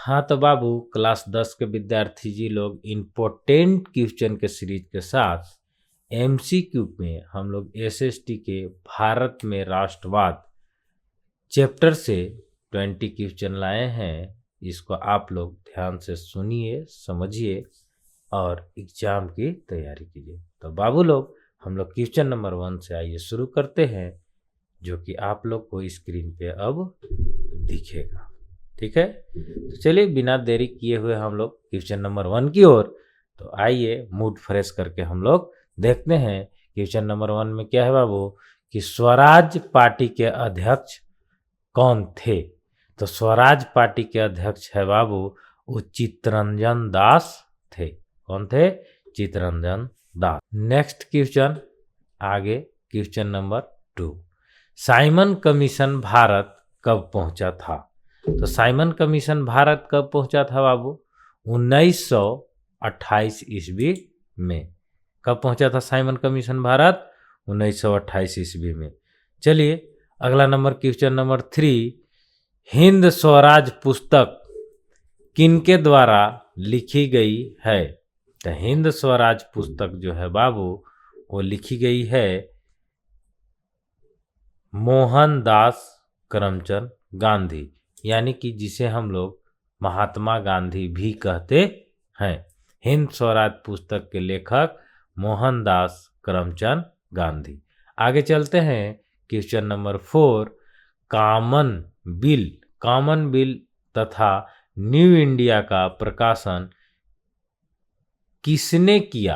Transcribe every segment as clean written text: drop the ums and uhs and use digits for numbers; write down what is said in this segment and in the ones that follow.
हाँ तो बाबू, क्लास 10 के विद्यार्थी जी लोग इम्पोर्टेंट क्वेश्चन के सीरीज के साथ एमसीक्यू में हम लोग एसएसटी के भारत में राष्ट्रवाद चैप्टर से 20 क्वेश्चन लाए हैं। इसको आप लोग ध्यान से सुनिए, समझिए और एग्जाम की तैयारी कीजिए। तो बाबू लोग, हम लोग क्वेश्चन नंबर 1 से आइए शुरू करते हैं, जो कि आप लोग को स्क्रीन पे अब दिखेगा। ठीक है, तो चलिए बिना देरी किए हुए हम लोग क्वेश्चन नंबर 1 की ओर। तो आइए मूड फ्रेश करके हम लोग देखते हैं क्वेश्चन नंबर 1 में क्या है बाबू, कि स्वराज पार्टी के अध्यक्ष कौन थे। तो स्वराज पार्टी के अध्यक्ष है बाबू वो चित्तरंजन दास थे। कौन थे? चित्तरंजन दास। नेक्स्ट क्वेश्चन, आगे question number 2, Simon commission Bharat कब पहुंचा था। तो साइमन कमीशन भारत कब पहुंचा था बाबू? 1928 ईस्वी में। कब पहुंचा था साइमन कमीशन भारत? 1928 ईस्वी में। चलिए अगला number, question number 3, Hind Swaraj पुस्तक किनके द्वारा लिखी गई है। तो हिंद स्वराज पुस्तक जो है बाबू वो लिखी गई है मोहनदास करमचंद गांधी, यानी कि जिसे हम लोग महात्मा गांधी भी कहते हैं। हिंद स्वराज पुस्तक के लेखक मोहनदास करमचंद गांधी। आगे चलते हैं क्वेश्चन नंबर 4, कॉमन बिल तथा न्यू इंडिया का प्रकाशन किसने किया।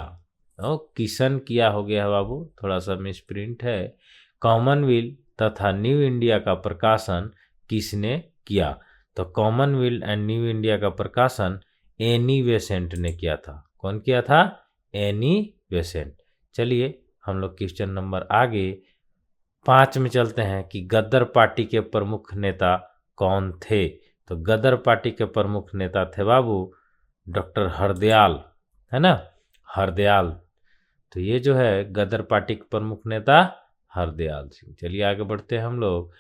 किसन किया हो गया है बाबू, थोड़ा सा मिसप्रिंट है। कॉमनवेल्थ तथा न्यू इंडिया का प्रकाशन किसने किया। तो कॉमनवेल्थ एंड न्यू इंडिया का प्रकाशन एनी बेसेंट ने किया था। कौन किया था? Annie Besant. चलिए हम लोग क्वेश्चन नंबर आगे 5 में चलते हैं कि गदर पार्टी के प्रमुख नेता कौन थे। तो गदर पार्टी के प्रमुख नेता थे बाबू डॉक्टर हरदयाल, है ना, हरदयाल। तो ये जो है गदर पार्टी के प्रमुख नेता हरदयाल सिंह। चलिए आगे बढ़ते हैं हम लोग।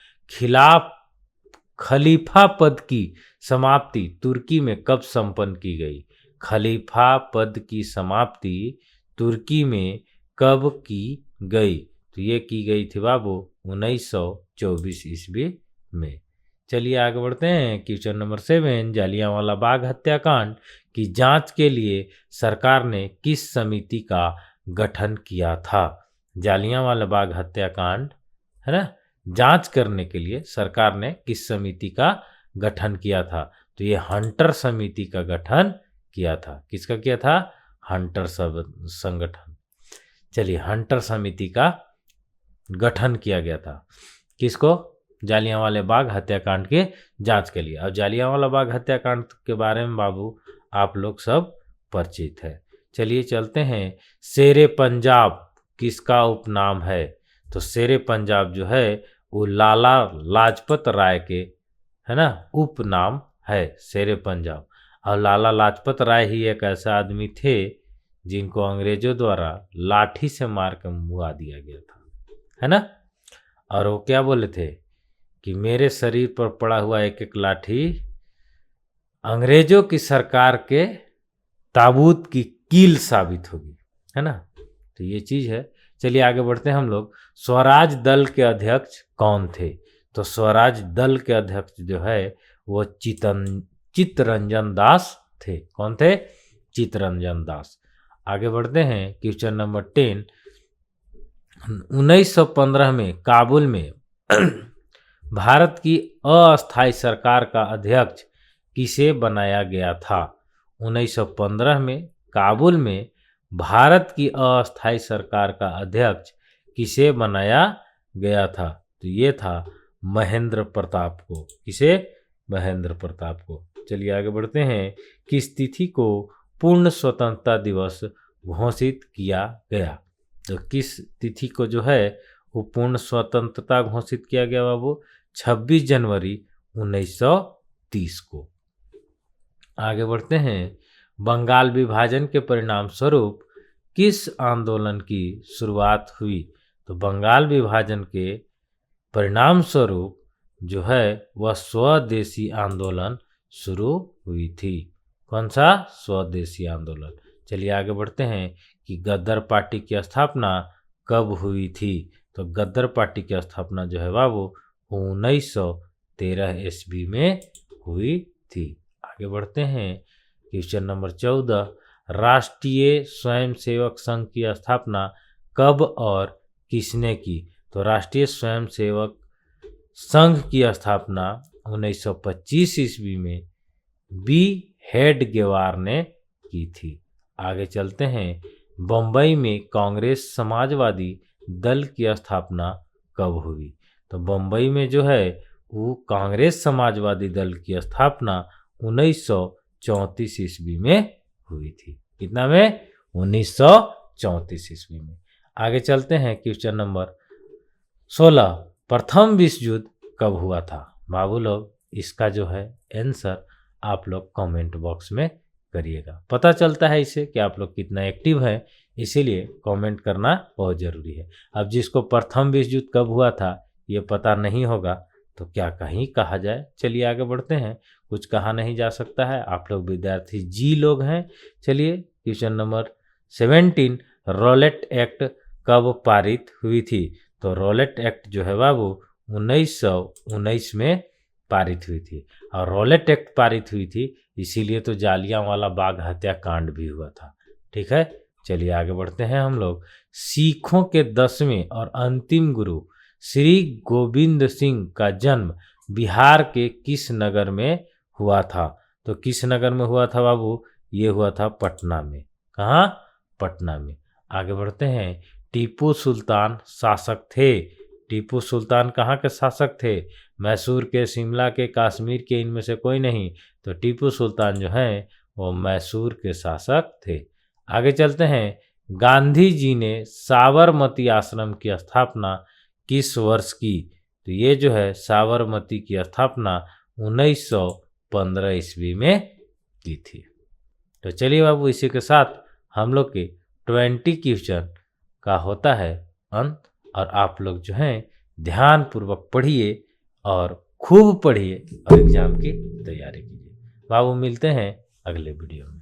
खलीफा पद की समाप्ति तुर्की में कब संपन्न की गई। खलीफा पद की समाप्ति तुर्की में कब की गई। तो ये की गई थी बाबू 1924 ईस्वी में। चलिए आगे बढ़ते हैं क्वेश्चन नंबर 7, जालियांवाला बाग हत्याकांड की जांच के लिए सरकार ने किस समिति का गठन किया था। जालियांवाला बाग हत्याकांड, है ना, जांच करने के लिए सरकार ने किस समिति का गठन किया था। तो ये हंटर समिति का गठन किया था। किसका किया था? हंटर संगठन। चलिए हंटर समिति का गठन किया गया था। किसको? जालियांवाला बाग हत्याकांड के जांच के लिए। अब जालियांवाला बाग हत्याकांड के बारे में बाबू आप लोग सब परिचित है। चलिए चलते हैं, शेरे पंजाब किसका उपनाम है। तो शेरे पंजाब जो है वो लाला लाजपत राय के, है ना, उपनाम है शेरे पंजाब। और लाला लाजपत राय ही एक ऐसा आदमी थे जिनको अंग्रेजों द्वारा लाठी से मार कर मुआ दिया गया था, है ना। और वो क्या बोले थे कि मेरे शरीर पर पड़ा हुआ एक एक लाठी अंग्रेजों की सरकार के ताबूत की कील साबित होगी, है ना। तो ये चीज है। चलिए आगे बढ़ते हैं हम लोग। स्वराज दल के अध्यक्ष कौन थे। तो स्वराज दल के अध्यक्ष जो है वो चित्तरंजन दास थे। कौन थे? चित्तरंजन दास। आगे बढ़ते हैं क्वेश्चन नंबर 10, 1915 में काबुल में भारत की अस्थायी सरकार का अध्यक्ष किसे बनाया गया था। 1915 में काबुल में भारत की अस्थायी सरकार का अध्यक्ष किसे बनाया गया था। तो ये था महेंद्र प्रताप को। किसे? महेंद्र प्रताप को। चलिए आगे बढ़ते हैं। किस तिथि को पूर्ण स्वतंत्रता दिवस घोषित किया गया। तो किस तिथि को जो है वो पूर्ण स्वतंत्रता घोषित किया गया बाबू? 26 जनवरी 1930 को। आगे बढ़ते हैं। बंगाल विभाजन के परिणाम स्वरूप किस आंदोलन की शुरुआत हुई। तो बंगाल विभाजन के परिणाम स्वरूप जो है वह स्वदेशी आंदोलन शुरू हुई थी। कौन सा? स्वदेशी आंदोलन। चलिए आगे बढ़ते हैं कि गद्दर पार्टी की स्थापना कब हुई थी। तो गद्दर पार्टी की स्थापना जो है बाबू 1913 ईस्वी में हुई थी। आगे बढ़ते हैं क्वेश्चन नंबर 14, राष्ट्रीय स्वयंसेवक संघ की स्थापना कब और किसने की। तो राष्ट्रीय स्वयंसेवक संघ की स्थापना 1925 ईस्वी में बी हेडगेवार ने की थी। आगे चलते हैं, बम्बई में कांग्रेस समाजवादी दल की स्थापना कब हुई। तो बम्बई में जो है वो कांग्रेस समाजवादी दल की स्थापना 1934 ईस्वी में हुई थी। कितना में? 1934 ईस्वी में। आगे चलते हैं क्वेश्चन नंबर 16, प्रथम विश्व युद्ध कब हुआ था। बाबू लोग इसका जो है आंसर आप लोग कमेंट बॉक्स में करिएगा। पता चलता है इससे कि आप लोग कितना एक्टिव है, इसीलिए कमेंट करना बहुत ज़रूरी है। अब जिसको प्रथम विश्व युद्ध कब हुआ था ये पता नहीं होगा तो क्या कहीं कहा जाए। चलिए आगे बढ़ते हैं, कुछ कहा नहीं जा सकता है, आप लोग विद्यार्थी जी लोग हैं। चलिए क्वेश्चन नंबर 17, रॉलेट एक्ट कब पारित हुई थी। तो रॉलेट एक्ट जो है बाबू 1919 में पारित हुई थी। और रॉलेट एक्ट पारित हुई थी इसीलिए तो जालियांवाला बाग हत्याकांड भी हुआ था। ठीक है, चलिए आगे बढ़ते हैं हम लोग। सिखों के 10वें और अंतिम गुरु श्री गोविंद सिंह का जन्म बिहार के किस नगर में हुआ था। तो किस नगर में हुआ था बाबू? ये हुआ था पटना में। कहाँ? पटना में। आगे बढ़ते हैं, टीपू सुल्तान शासक थे। टीपू सुल्तान कहाँ के शासक थे? मैसूर के, शिमला के, कश्मीर के, इनमें से कोई नहीं। तो टीपू सुल्तान जो हैं वो मैसूर के शासक थे। आगे चलते हैं, गांधी जी ने साबरमती आश्रम की स्थापना किस वर्ष की। तो ये जो है साबरमती की स्थापना 1915 ईस्वी में की थी। तो चलिए बाबू इसी के साथ हम लोग के 20 क्वेश्चन का होता है अंत। और आप लोग जो हैं ध्यान पूर्वक पढ़िए और खूब पढ़िए और एग्जाम की तैयारी कीजिए। बाबू मिलते हैं अगले वीडियो में।